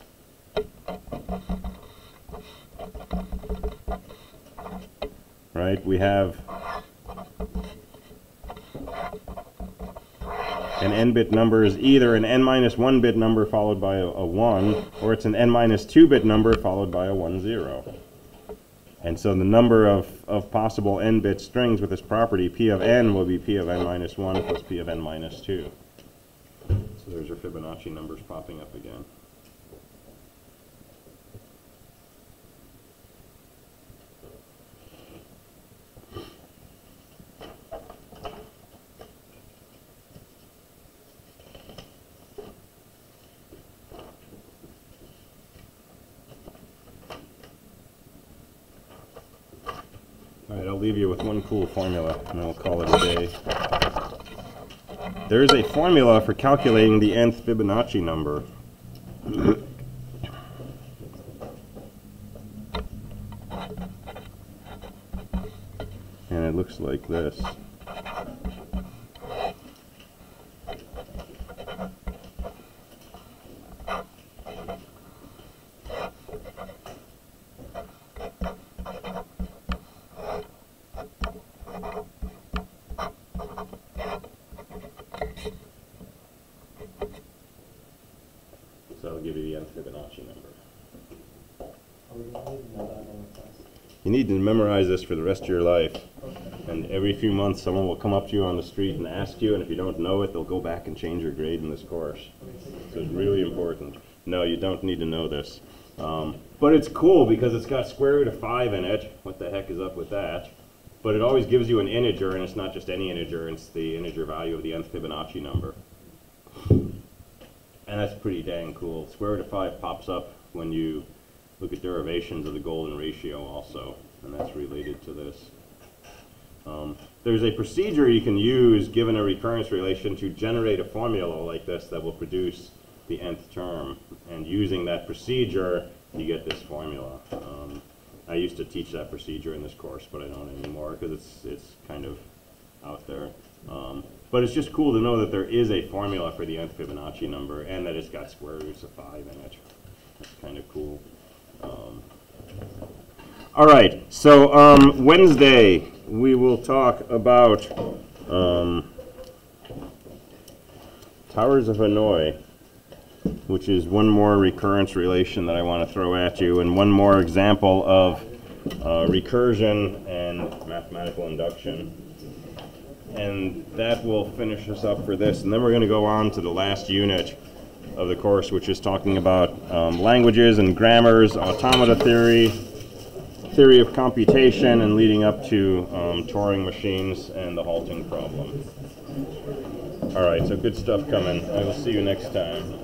right, we have an n-bit number is either an n-1 bit number followed by a 1, or it's an n-2 bit number followed by a 1, 0. And so the number of possible n-bit strings with this property, P of n, will be P of n-1 plus P of n-2. So there's your Fibonacci numbers popping up again. All right, I'll leave you with one cool formula, and then we'll call it a day. There is a formula for calculating the nth Fibonacci number. And it looks like this. So I'll give you the nth Fibonacci number. Are we going to need to know that on the test? You need to memorize this for the rest of your life. And every few months someone will come up to you on the street and ask you, and if you don't know it, they'll go back and change your grade in this course. So it's really important. No, you don't need to know this. But it's cool because it's got square root of 5 in it. What the heck is up with that? But it always gives you an integer, and it's not just any integer, it's the integer value of the nth Fibonacci number. And that's pretty dang cool. Square root of 5 pops up when you look at derivations of the golden ratio also, and that's related to this. There's a procedure you can use given a recurrence relation to generate a formula like this that will produce the nth term. And using that procedure, you get this formula. I used to teach that procedure in this course, but I don't anymore because it's kind of out there. But it's just cool to know that there is a formula for the nth Fibonacci number and that it's got square roots of 5 in it. That's kind of cool. All right, so Wednesday we will talk about Towers of Hanoi, which is one more recurrence relation that I want to throw at you, and one more example of recursion and mathematical induction. And that will finish us up for this. And then we're going to go on to the last unit of the course, which is talking about languages and grammars, automata theory, theory of computation, and leading up to Turing machines and the halting problem. All right, so good stuff coming. I will see you next time.